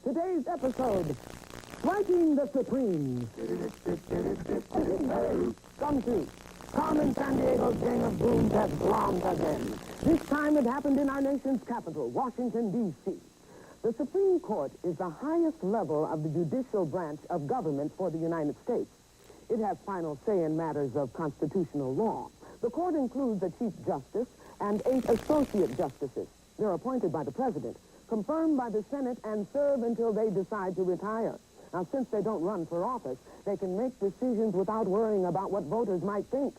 Today's episode, Striking the Supremes. Gumshoes. Carmen Sandiego's gang of goons has blonde again. This time it happened in our nation's capital, Washington, D.C. The Supreme Court is the highest level of the judicial branch of government for the United States. It has final say in matters of constitutional law. The court includes a Chief Justice and 8 Associate Justices. They're appointed by the President, confirmed by the Senate, and serve until they decide to retire. Now, since they don't run for office, they can make decisions without worrying about what voters might think.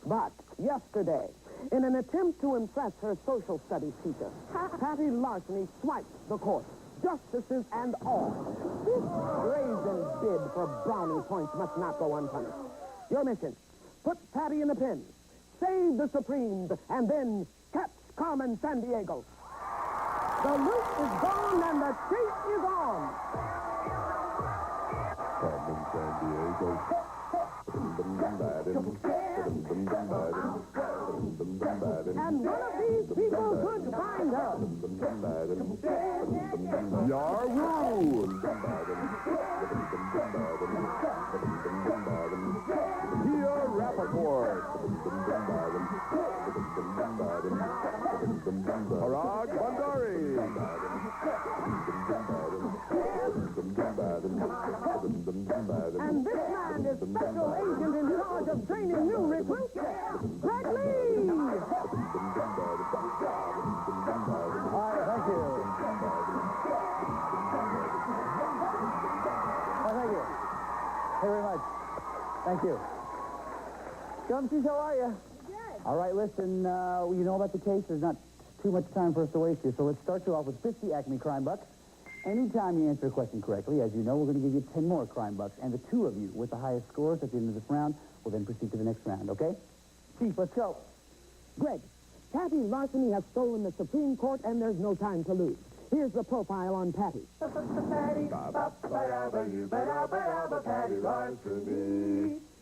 But yesterday, in an attempt to impress her social studies teacher, Patty Larceny swiped the court, justices and all. This brazen bid for brownie points must not go unpunished. Your mission, put Patty in the pen, save the Supremes, and then catch Carmen Sandiego. The loot is gone and the chase is on. Carmen Sandiego. And one of these people could find her. Yaroo! Pia Rappaport. Parag Bandari. And this man is special agent in charge of training new recruits, Greg Lee. All right, thank you. Oh, thank you. Thank you very much. Thank you. Gumshoes, how are you? Good. All right, listen, you know about the case. There's not too much time for us to waste here, so let's start you off with 50 Acme crime bucks. Anytime you answer a question correctly, as you know, we're going to give you 10 more crime bucks, and the 2 of you with the highest scores at the end of this round will then proceed to the next round, okay? Chief, let's go. Greg, Patty Larceny has stolen the Supreme Court, and there's no time to lose. Here's the profile on Patty.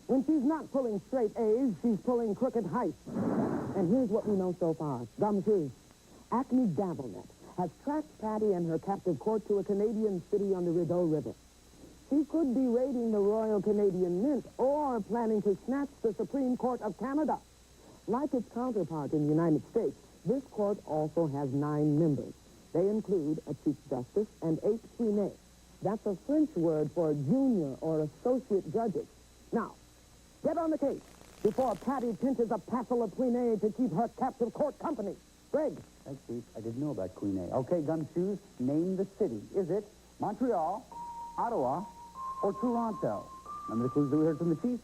When she's not pulling straight A's, she's pulling crooked heists. And here's what we know so far. Gumshoes. Acme Dabblenet has tracked Patty and her captive court to a Canadian city on the Rideau River. She could be raiding the Royal Canadian Mint or planning to snatch the Supreme Court of Canada. Like its counterpart in the United States, this court also has 9 members. They include a Chief Justice and 8 Queenés. That's a French word for junior or associate judges. Now, get on the case before Patty pinches a passel of Queené to keep her captive court company. Greg. Thanks, Chief. I didn't know about Queen A. Okay, Gumshoes, name the city. Is it Montreal, Ottawa, or Toronto? Remember the clues that we heard from the Chief?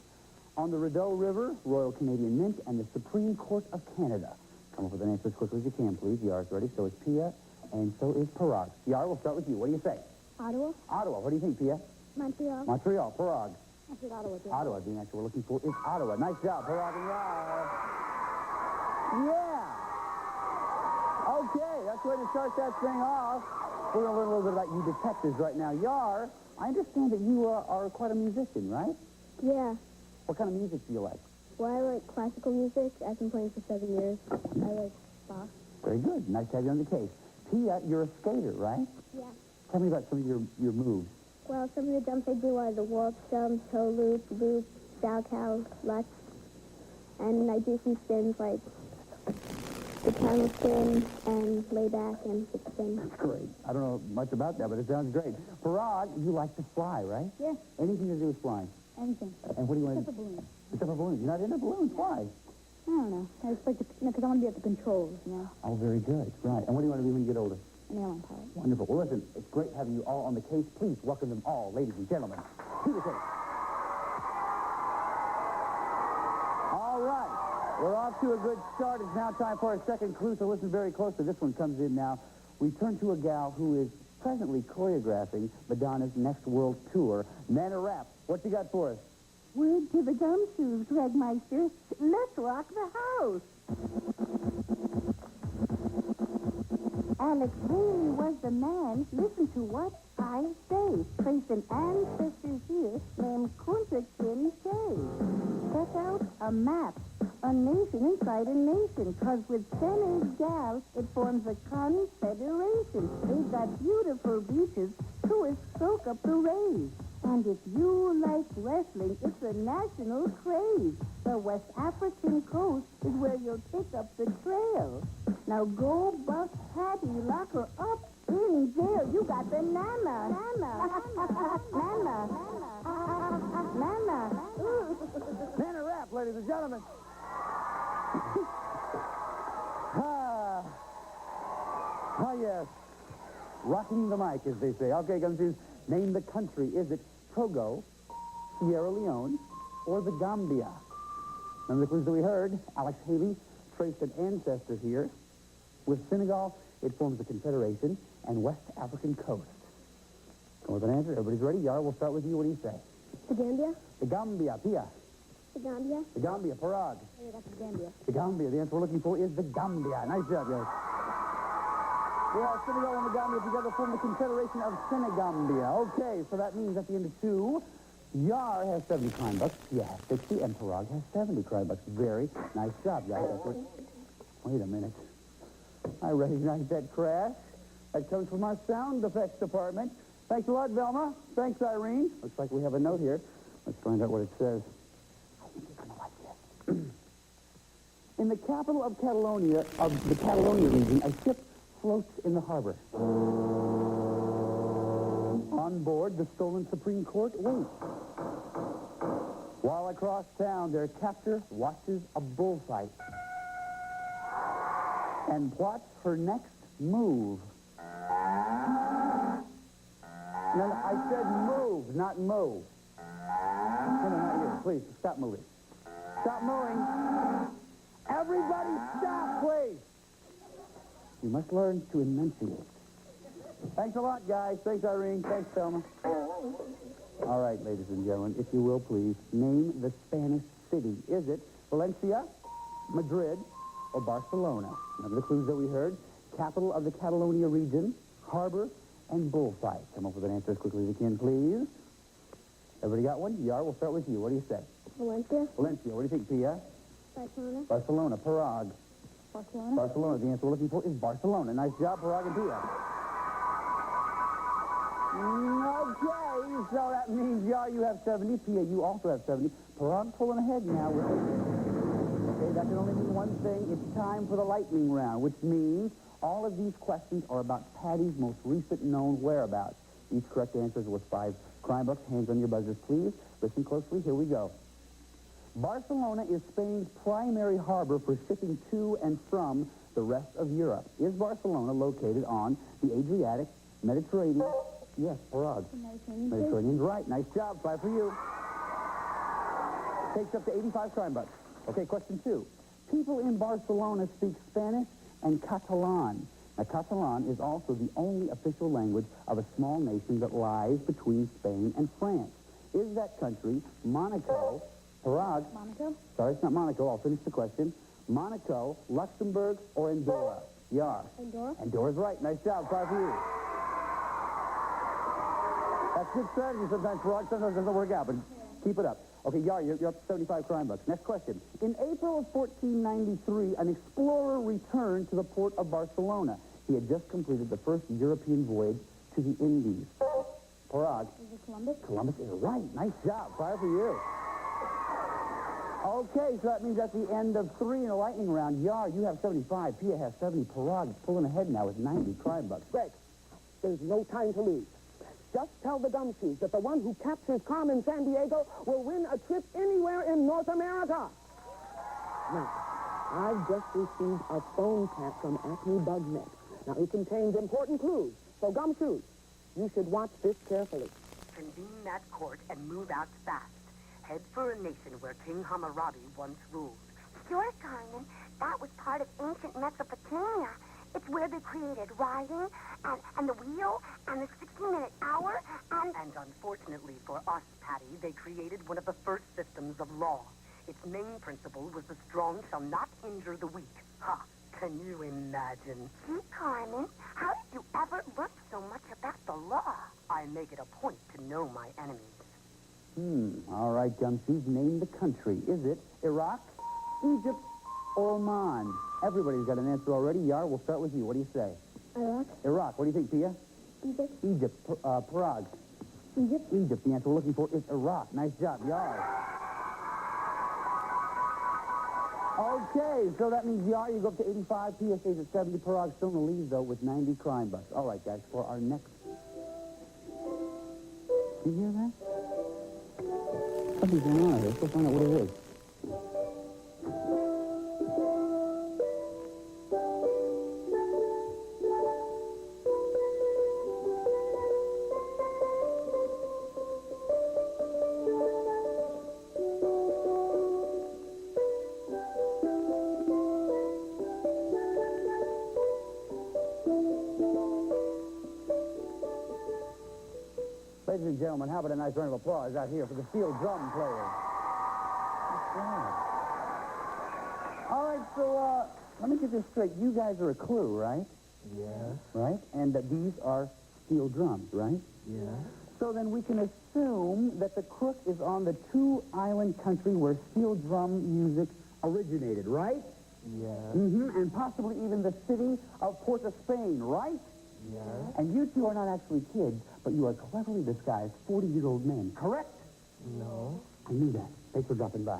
On the Rideau River, Royal Canadian Mint, and the Supreme Court of Canada. Come up with an answer as quickly as you can, please. Yar's ready, so is Pia, and so is Parag. Yar, we'll start with you. What do you say? Ottawa. Ottawa. What do you think, Pia? Montreal. Montreal. Parag. I said Ottawa, too. Ottawa. The answer we're looking for is Ottawa. Nice job, Parag and Yar. Yeah. Okay, that's the way to start that thing off. We're going to learn a little bit about you detectives right now. Yar, I understand that you are quite a musician, right? Yeah. What kind of music do you like? Well, I like classical music. I've been playing for 7 years. I like Bach. Very good. Nice to have you on the case. Pia, you're a skater, right? Yeah. Tell me about some of your moves. Well, some of the jumps I do are the warp jump, toe loop, bow cow, lutz. And I do some spins like the camel spin and lay back and hip spin. That's great. I don't know much about that, but it sounds great. Parag, you like to fly, right? Yeah. Anything to do with flying? Anything. And what do you want Except to for balloons. Except for balloons. You're not into balloons. Why? I don't know. I just like to, because I want to be at the controls, you know. Oh, very good. Right. And what do you want to be when you get older? An airline pilot. Wonderful. Well, listen, it's great having you all on the case. Please welcome them all, ladies and gentlemen, to the case. All right. We're off to a good start. It's now time for our second clue, so listen very closely. This one comes in now. We turn to a gal who is presently choreographing Madonna's next world tour. Nana Rapp, what you got for us? Word to the gumshoes, Regmeister. Let's rock the house. Alex Haley was the man. Listen to what I say. Trace an ancestor here named Contestant. Check out a map. A nation inside a nation. Because with 10 gals, it forms a confederation. They've got beautiful beaches, tourists soak up the rays. And if you like wrestling, it's a national craze. The West African coast is where you'll pick up the trail. Now go bust Patty, lock her up in jail. You got the nana. Nana. Nana rap, ladies and gentlemen. Yes. Rocking the mic, as they say. Okay, Gumshoes, name the country. Is it Togo, Sierra Leone, or the Gambia? Remember the clues that we heard? Alex Haley traced an ancestor here. With Senegal, it forms a confederation, and West African coast. Come with an answer. Everybody's ready? Yar, we'll start with you. What do you say? The Gambia? The Gambia. Pia. The Gambia? The Gambia. Parag. Yeah, that's the Gambia. The Gambia. The answer we're looking for is the Gambia. Nice job, guys. Yeah, Senegal and the Gambia together form the Confederation of Senegambia. Okay, so that means at the end of two, Yar has 70 crime bucks, Pia has 60, and Parag has 70 crime bucks. Very nice job, guys. Wait a minute. I recognize that crash. That comes from our sound effects department. Thanks a lot, Velma. Thanks, Irene. Looks like we have a note here. Let's find out what it says. I think you're going to like this. In the capital of Catalonia, of the Catalonia region, a ship floats in the harbor. On board, the stolen Supreme Court waits. While across town, their captor watches a bullfight and plots her next move. No, I said move, not move. No, not you. Please, stop moving. Stop moving. Everybody stop, please. You must learn to enunciate. Thanks a lot, guys. Thanks, Irene. Thanks, Thelma. All right, ladies and gentlemen, if you will, please, name the Spanish city. Is it Valencia, Madrid, or Barcelona? Remember the clues that we heard? Capital of the Catalonia region, harbor, and bullfight. Come up with an answer as quickly as you can, please. Everybody got one? Yar, we'll start with you. What do you say? Valencia? Valencia. What do you think, Pia? Barcelona? Barcelona. Parag. Barcelona? Barcelona. The answer we're looking for is Barcelona. Nice job, Parag and Pia. Okay, so that means, Yar, you have 70. Pia, you also have 70. Parag pulling ahead now with it. Okay, that can only mean one thing. It's time for the lightning round, which means all of these questions are about Patty's most recent known whereabouts. Each correct answer is worth 5 crime bucks. Hands on your buzzers, please. Listen closely. Here we go. Barcelona is Spain's primary harbor for shipping to and from the rest of Europe. Is Barcelona located on the Adriatic, Mediterranean? Yes, Parag. Mediterranean's right. Nice job. 5 for you. Takes up to 85 crime bucks. Okay, question 2. People in Barcelona speak Spanish and Catalan. Now, Catalan is also the only official language of a small nation that lies between Spain and France. Is that country Monaco, Parag? Monaco? Sorry, it's not Monaco. I'll finish the question. Monaco, Luxembourg, or Andorra? Yar. Andorra? Andorra's right. Nice job. 5 for you. That's good strategy sometimes, Parag. Sometimes it doesn't work out, but keep it up. Okay, Yar, you're up to 75 crime bucks. Next question. In April of 1493, an explorer returned to the port of Barcelona. He had just completed the first European voyage to the Indies. Parag. Is it Columbus? Columbus is right. Nice job. 5 for you. Okay, so that means at the end of 3 in a lightning round, Yar, you have 75. Pia has 70. Parag is pulling ahead now with 90 crime bucks. Greg, there's no time to lose. Just tell the gumshoes that the one who captures Carmen Sandiego will win a trip anywhere in North America. Now, I've just received a phone tap from Acme BugNet. Now, it contains important clues. So, gumshoes, you should watch this carefully. Convene that court and move out fast. Head for a nation where King Hammurabi once ruled. Sure, Carmen. That was part of ancient Mesopotamia. It's where they created riding, and the wheel, and the 60-minute hour, and... And unfortunately for us, Patty, they created one of the first systems of law. Its main principle was the strong shall not injure the weak. Ha! Can you imagine? Gee, Carmen, how did you ever learn so much about the law? I make it a point to know my enemies. All right, Gumshoes, name the country. Is it Iraq, Egypt, or Oman? Everybody's got an answer already. Yar, we'll start with you. What do you say? Iraq? Iraq. What do you think, Pia? Egypt. Egypt. Parag. Egypt. Egypt. The answer we're looking for is Iraq. Nice job. Yar. Okay, so that means Yar, you go up to 85. Pia stays at 70. Parag still in the lead, though, with 90 crime bucks. All right, guys, for our next... You hear that? Something's going on here. Let's go find out what it is. Ladies and gentlemen, how about a nice round of applause out here for the steel drum player? All right, so let me get this straight. You guys are a clue, right? Yeah. Right? And these are steel drums, right? Yeah. So then we can assume that the crook is on the two-island country where steel drum music originated, right? Yeah. Mm-hmm. And possibly even the city of Port of Spain, right? Yeah. And you two are not actually kids, but you are cleverly disguised 40-year-old men, correct? No. I knew that. Thanks for dropping by.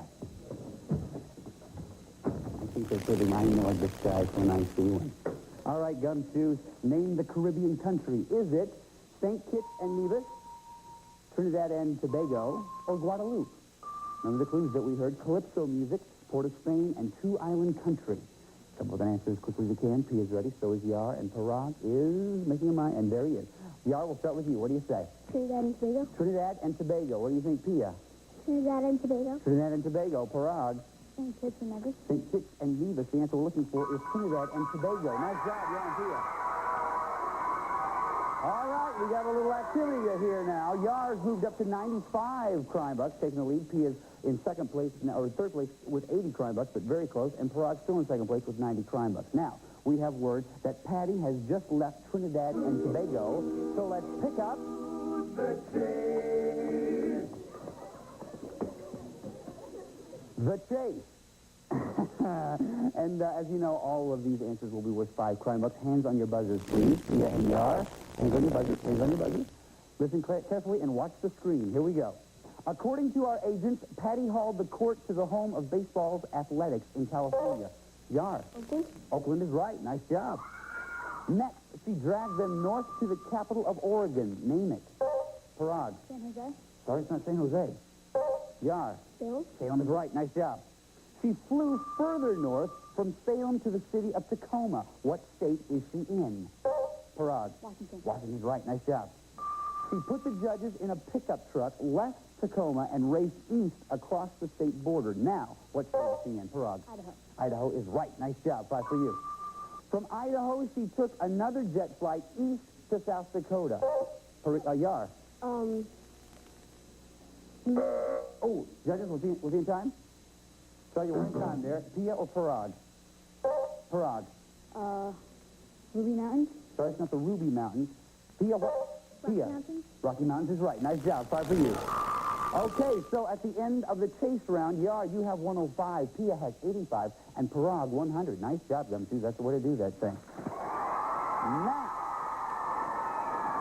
I think they're serving I know a disguise when I see one. All right, gumshoes, name the Caribbean country. Is it St. Kitts and Nevis, Trinidad and Tobago, or Guadeloupe? Remember the clues that we heard: calypso music, Port of Spain, and two-island country. Come with an answer as quickly as you can. P is ready, so is Yar, and Parag is making a mind, and there he is. Yar, we'll start with you. What do you say? Trinidad and Tobago. Trinidad and Tobago. What do you think, Pia? Trinidad and Tobago. Trinidad and Tobago. Parag. St. Kitts and Nevis. St. Kitts and Nevis. The answer we're looking for is Trinidad and Tobago. Nice job, Yar and Pia. All right, we got a little activity here now. Yar's moved up to 95 crime bucks, taking the lead. Pia's in second place, or third place with 80 crime bucks, but very close. And Parag's still in second place with 90 crime bucks. Now, we have word that Patty has just left Trinidad and Tobago, so let's pick up the chase. And as you know, all of these answers will be worth 5 crime bucks. Hands on your buzzers, please. Pia and Yar. Hands on your buzzers. Hands on your buzzers. Listen carefully and watch the screen. Here we go. According to our agents, Patty hauled the court to the home of baseball's athletics in California. Yar. Oakland. Oakland is right. Nice job. Next, she dragged them north to the capital of Oregon. Name it. Parag. San Jose. Sorry, it's not San Jose. Yar. Salem. Salem is right. Nice job. She flew further north from Salem to the city of Tacoma. What state is she in? Parag. Washington. Washington's right. Nice job. She put the judges in a pickup truck, left Tacoma, and raced east across the state border. Now, what state is she in? Parag. Idaho. Idaho is right. Nice job. 5 for you. From Idaho, she took another jet flight east to South Dakota. Yar. Oh, judges, was he in time? So you were in time there. Pia or Parag? Parag. Ruby Mountains. Sorry, it's not the Ruby Mountains. Pia, what? Pia. Rocky Mountains. Rocky Mountains is right. Nice job. 5 for you. Okay, so at the end of the chase round, Yar, you have 105. Pia has 85. And Parag, 100. Nice job, Gumshoes. That's the way to do that thing. Now,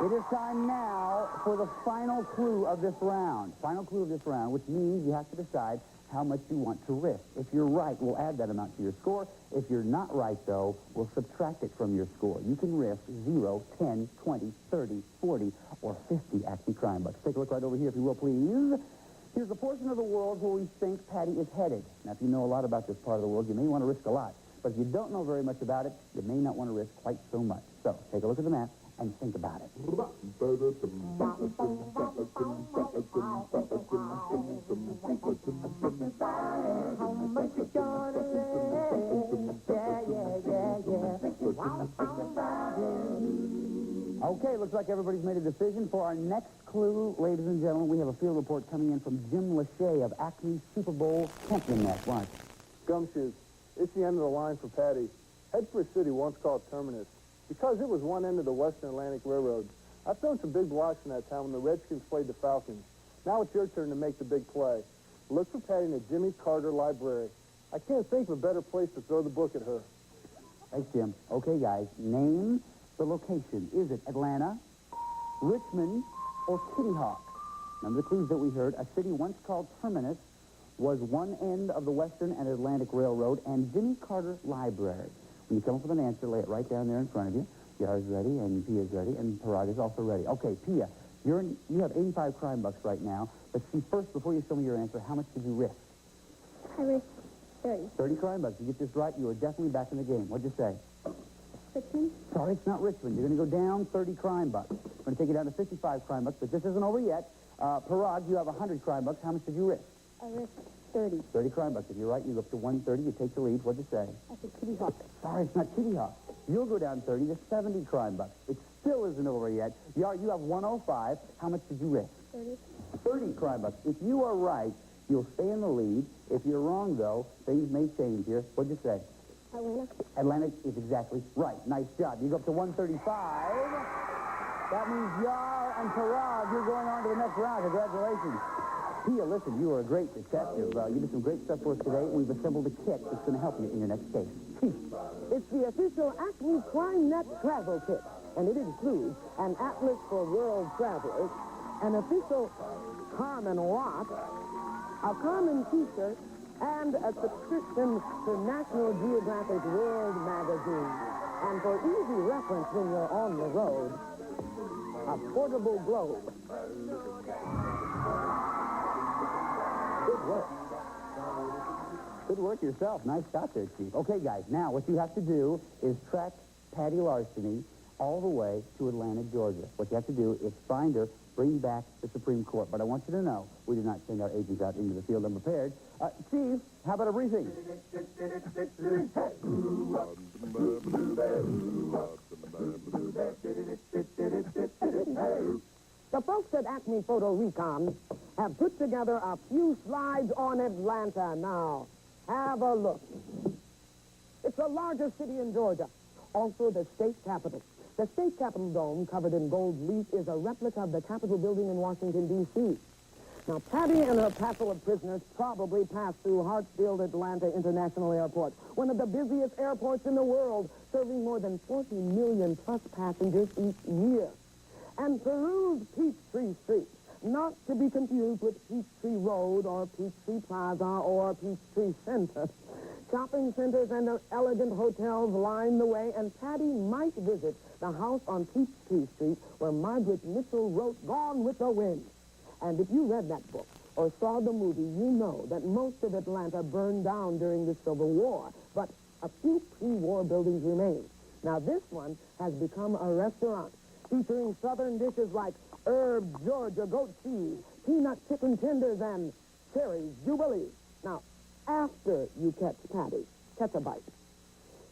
it is time now for the final clue of this round. Final clue of this round, which means you have to decide how much you want to risk. If you're right, we'll add that amount to your score. If you're not right, though, we'll subtract it from your score. You can risk 0, 10, 20, 30, 40, or 50 Acme crime bucks. Take a look right over here, if you will, please. Here's the portion of the world where we think Patty is headed. Now, if you know a lot about this part of the world, you may want to risk a lot. But if you don't know very much about it, you may not want to risk quite so much. So, take a look at the map and think about it. Okay, looks like everybody's made a decision. For our next clue, ladies and gentlemen, we have a field report coming in from Jim Lachey of Acme Super Bowl champion match. Watch. Gumshoes, it's the end of the line for Patty. Head for a city once called Terminus, because it was one end of the Western Atlantic Railroad. I've thrown some big blocks in that town when the Redskins played the Falcons. Now it's your turn to make the big play. Look for Patty in the Jimmy Carter Library. I can't think of a better place to throw the book at her. Thanks, Jim. Okay, guys, name the location. Is it Atlanta, Richmond, or Kitty Hawk? Remember the clues that we heard. A city once called Terminus was one end of the Western and Atlantic Railroad and Jimmy Carter Library. When you come up with an answer, lay it right down there in front of you. Yar's ready, and Pia's ready, and Parag is also ready. Okay, Pia, you have 85 crime bucks right now. But see, first, before you show me your answer, how much did you risk? I risked 30. 30 crime bucks. You get this right, you are definitely back in the game. What'd you say? Richmond? Sorry, it's not Richmond. You're going to go down 30 crime bucks. I'm going to take you down to 55 crime bucks, but this isn't over yet. Parag, you have 100 crime bucks. How much did you risk? I risked 30. 30 crime bucks. If you're right, you go up to 130. You take the lead. What'd you say? I said Kitty Hawk. Sorry, it's not Kitty Hawk. You'll go down 30 to 70 crime bucks. It still isn't over yet. Yar, you have 105. How much did you risk? 30. 30 crime bucks. If you are right, you'll stay in the lead. If you're wrong, though, things may change here. What'd you say? Atlanta. Atlantic is exactly right. Nice job. You go up to 135. That means Yar and Parag, you're going on to the next round. Congratulations. Pia, listen, you are a great detective. You did some great stuff for us today. We've assembled a kit that's going to help you in your next case. It's the official Acme Crime Net travel kit, and it includes an atlas for world travelers, an official Carmen watch, a Carmen t-shirt, and a subscription to National Geographic World magazine. And for easy reference when you're on the road, a portable globe. Good work. Good work yourself. Nice shot there, Chief. Okay, guys, now what you have to do is track Patty Larceny all the way to Atlanta, Georgia. What you have to do is find her, bring back the Supreme Court. But I want you to know, we did not send our agents out into the field unprepared. Chief, how about a briefing? The folks at Acme Photo Recon have put together a few slides on Atlanta now. Have a look. It's the largest city in Georgia, also the state capital. The state capitol dome, covered in gold leaf, is a replica of the Capitol building in Washington, D.C. Now, Patty and her passel of prisoners probably passed through Hartsfield Atlanta International Airport, one of the busiest airports in the world, serving more than 40 million plus passengers each year. And perused Peachtree Street, not to be confused with Peachtree Road or Peachtree Plaza or Peachtree Center. Shopping centers and elegant hotels line the way, and Patty might visit the house on Peachtree Street where Margaret Mitchell wrote Gone with the Wind. And if you read that book or saw the movie, you know that most of Atlanta burned down during the Civil War, but a few pre-war buildings remain. Now, this one has become a restaurant featuring southern dishes like herb Georgia goat cheese, peanut chicken tenders, and cherry jubilee. Now, after you catch Patty, catch a bite.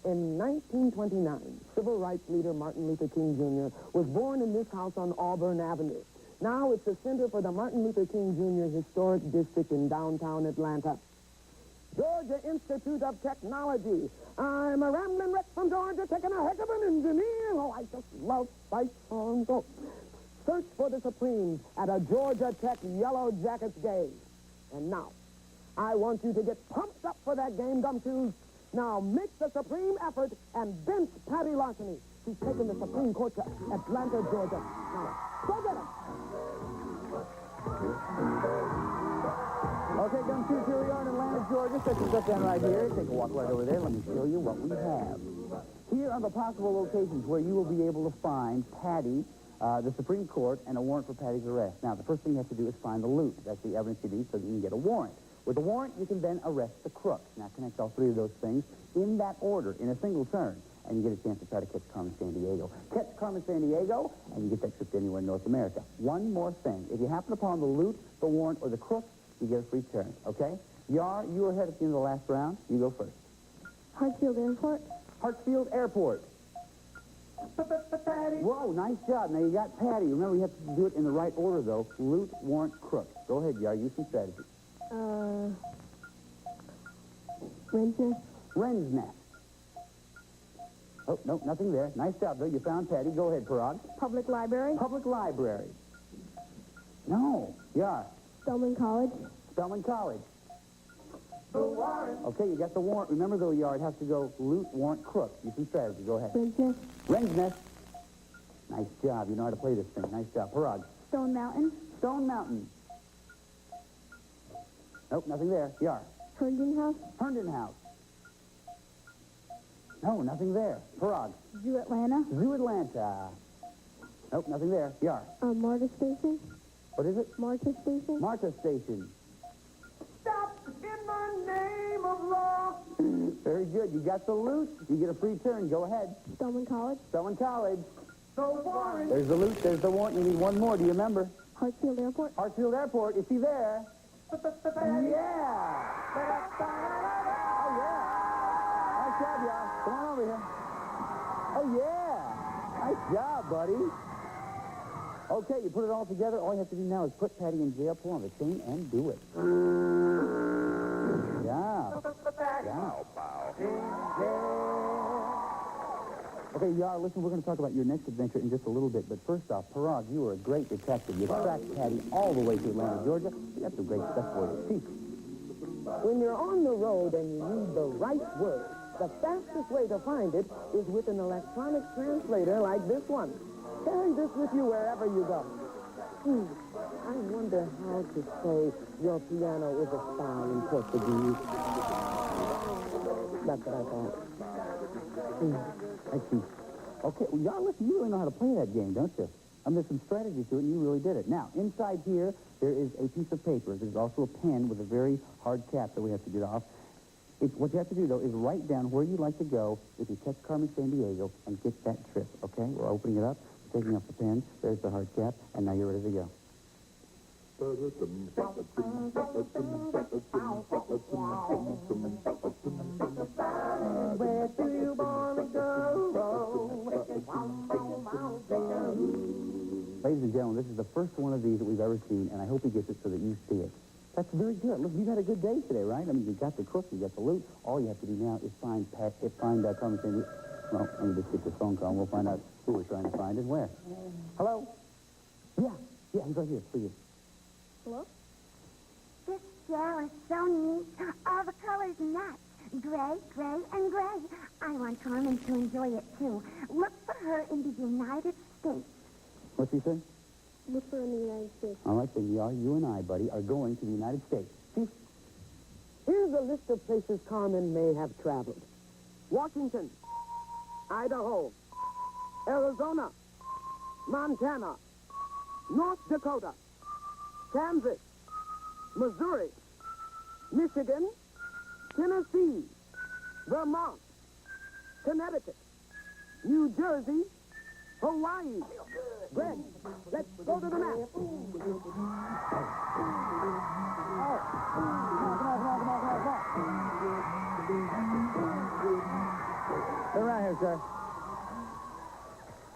In 1929, civil rights leader Martin Luther King Jr. was born in this house on Auburn Avenue. Now it's the center for the Martin Luther King Jr. Historic District in downtown Atlanta. Georgia Institute of Technology. I'm a rambling wreck from Georgia, taking a heck of an engineer. Oh, I just love fight songs. Oh, search for the Supremes at a Georgia Tech Yellow Jackets game. And now, I want you to get pumped up for that game, gumshoes. Now, make the supreme effort and bench Patty Larceny. She's taking the Supreme Court to Atlanta, Georgia. Now, go get her. Okay, gumshoes, here we are in Atlanta, Georgia. Set yourself down right here. Take a walk right over there. Let me show you what we have. Here are the possible locations where you will be able to find Patty, the Supreme Court, and a warrant for Patty's arrest. Now, the first thing you have to do is find the loot. That's the evidence you need so that you can get a warrant. With a warrant, you can then arrest the crooks. Now, connect all three of those things in that order, in a single turn, and you get a chance to try to catch Carmen Sandiego. Catch Carmen Sandiego, and you get that trip to anywhere in North America. One more thing. If you happen upon the loot, the warrant, or the crooks, you get a free turn, okay? Yar, you are ahead at the end of the last round. You go first. Hartsfield Airport. Hartsfield Airport. Whoa, nice job. Now, you got Patty. Remember, you have to do it in the right order, though. Loot, warrant, crook. Go ahead, Yar. Use some strategy. Wren's Nest. Wren's Nest. Oh, no, nothing there. Nice job, though. You found Patty. Go ahead, Parag. Public Library. Public Library. No. Yar. Spelman College. Spelman College. The warrant. Okay, you got the warrant. Remember, though, Yar, it has to go loot, warrant, crook. Use some strategy. Go ahead. Wren's Nest. Wren's Nest. Nice job. You know how to play this thing. Nice job. Parag. Stone Mountain. Stone Mountain. Nope, nothing there. Yar. Herndon House. Herndon House. No, nothing there. Parag. Zoo Atlanta. Zoo Atlanta. Nope, nothing there. Yar. Marta Station. What is it? Marta Station. Marta Station. Stop in the name of law. Very good. You got the loot. You get a free turn. Go ahead. Spelman College. Spelman College. So boring. There's the loot. There's the warrant. You need one more. Do you remember? Hartsfield Airport. Hartsfield Airport. Is he there? Yeah. Oh, yeah. Nice job, y'all. Come on over here. Oh, yeah. Nice job, buddy. Okay, you put it all together. All you have to do now is put Patty in jail, pull on the chain, and do it. Yeah. Okay, y'all, listen, we're going to talk about your next adventure in just a little bit. But first off, Parag, you were a great detective. You tracked Patty all the way to Atlanta, Georgia. That's some great stuff for you. Chief. When you're on the road and you need the right word, the fastest way to find it is with an electronic translator like this one. Carry this with you wherever you go. I wonder how to say your piano is a style in Portuguese. That's what I thought. I see. Okay, well, y'all, listen, you really know how to play that game, don't you? I mean, there's some strategy to it, and you really did it. Now, inside here, there is a piece of paper. There's also a pen with a very hard cap that we have to get off. What you have to do, though, is write down where you'd like to go if you catch Carmen Sandiego and get that trip, okay? We're opening it up, taking off the pen. There's the hard cap, and now you're ready to go. Where do you want to go? Ladies and gentlemen, this is the first one of these that we've ever seen, and I hope he gets it so that you see it. That's very good. Look, you've had a good day today, right? I mean, you got the crook, you got the loot. All you have to do now is find Carmen Sandiego. Well, let me just get this phone call, and we'll find out who we're trying to find and where. Hello? Yeah, he's right here, please. Hello? This gel is so neat. All the colors match. Gray, gray, and gray. I want Carmen to enjoy it, too. Look for her in the United States. What's he say? Look for in the United States. All right, then, you and I, buddy, are going to the United States. See? Here's a list of places Carmen may have traveled. Washington, Idaho, Arizona, Montana, North Dakota, Kansas, Missouri, Michigan, Tennessee, Vermont, Connecticut, New Jersey, Hawaii. Greg, let's go to the map. Turn around here, sir.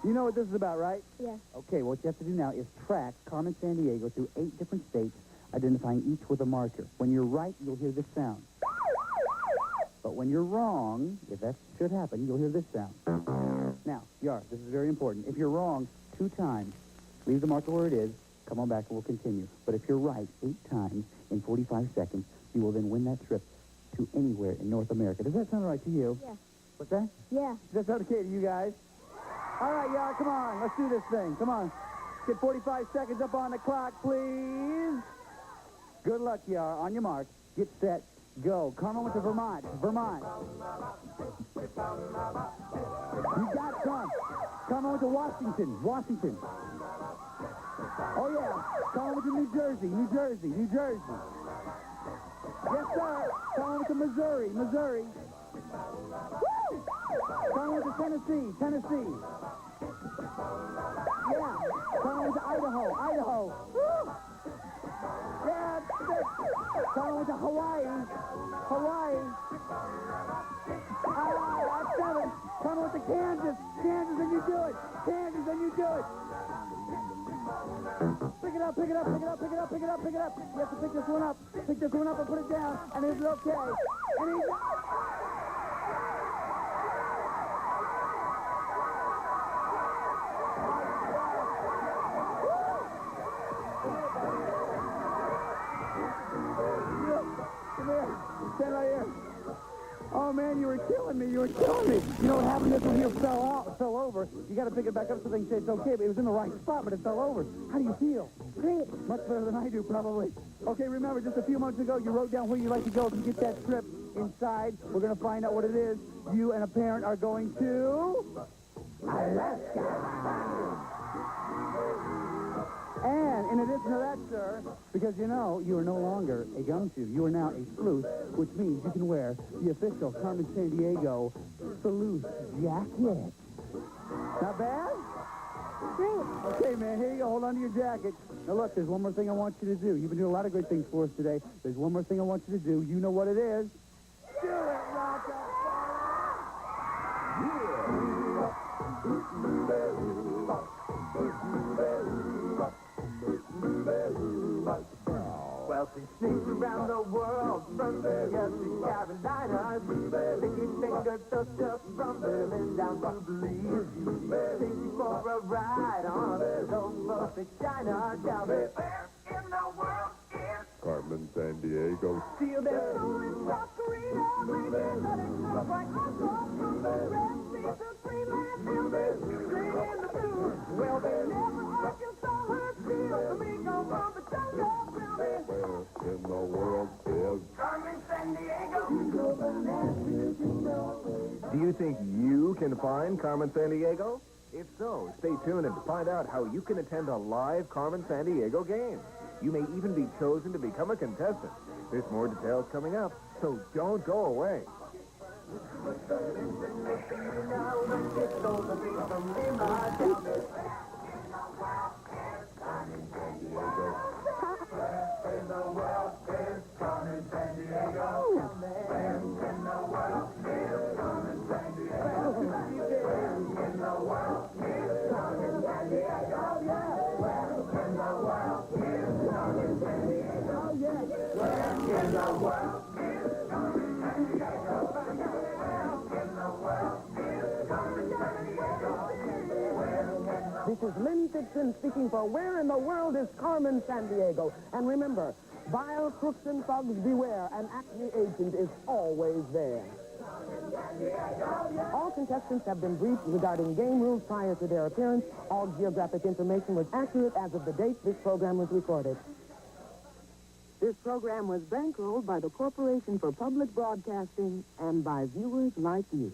You know what this is about, right? Yeah. Okay, what you have to do now is track Carmen Sandiego through 8 different states, identifying each with a marker. When you're right, you'll hear this sound. But when you're wrong, if that should happen, you'll hear this sound. Now, Yar, this is very important. If you're wrong 2 times, leave the marker where it is, come on back and we'll continue. But if you're right 8 times in 45 seconds, you will then win that trip to anywhere in North America. Does that sound right to you? Yeah. What's that? Yeah. Does that sound okay to you guys? All right, Yar, come on. Let's do this thing. Come on. Get 45 seconds up on the clock, please. Good luck, Yar. On your mark. Get set. Go. Carmen went to Vermont. Vermont. You got it. Come on. Carmen went to Washington. Washington. Oh, yeah. Carmen went to New Jersey. New Jersey. New Jersey. Yes, sir. Carmen went to Missouri. Missouri. Woo! Carmen went to Tennessee. Tennessee. Yeah. Carmen went to Idaho. Idaho. Woo! Yeah, that's it. Carmen went to Hawaii. Hawaii. That's 7. Carmen went to Kansas. Kansas, and you do it. Kansas, and you do it. Pick it up, pick it up, pick it up, pick it up, pick it up, pick it up. You have to pick this one up. Pick this one up and put it down, and it's okay. And he's... Come here. Stand right here. Oh, man, you were killing me. You were killing me. You know what happened? This one here fell off. fell over. You got to pick it back up so they can say it's okay, but it was in the right spot, but it fell over. How do you feel? Great. Much better than I do, probably. Okay, remember, just a few months ago, you wrote down where you'd like to go to get that trip inside. We're going to find out what it is. You and a parent are going to... Alaska. And in addition to that, sir, because you know you are no longer a gumshoe, you are now a sleuth, which means you can wear the official Carmen Sandiego sleuth jacket. Not bad? Great. Okay, man, here you go. Hold on to your jacket. Now, look, there's one more thing I want you to do. You've been doing a lot of great things for us today. There's one more thing I want you to do. You know what it is. Do it, Rockefeller! Well, she sneaks around the world from New York to Carolina. Sticky fingers just from Berlin down to Belize. Take you for a ride on the old perfect China. Tell me, where in the world is Carmen Sandiego? Feel their soul in South Korea, making nothing look like hot from the Red Sea to Greenland, singing the blues. Well, they never Arkansas her feel the go from the jungle. Where in the world is Carmen Sandiego? Do you think you can find Carmen Sandiego? If so, stay tuned and find out how you can attend a live Carmen Sandiego game. You may even be chosen to become a contestant. There's more details coming up, so don't go away. This is Lynne speaking for Where in the World is Carmen Sandiego? And remember, vile crooks and thugs beware, an acme agent is always there. All contestants have been briefed regarding game rules prior to their appearance. All geographic information was accurate as of the date this program was recorded. This program was bankrolled by the Corporation for Public Broadcasting and by viewers like you.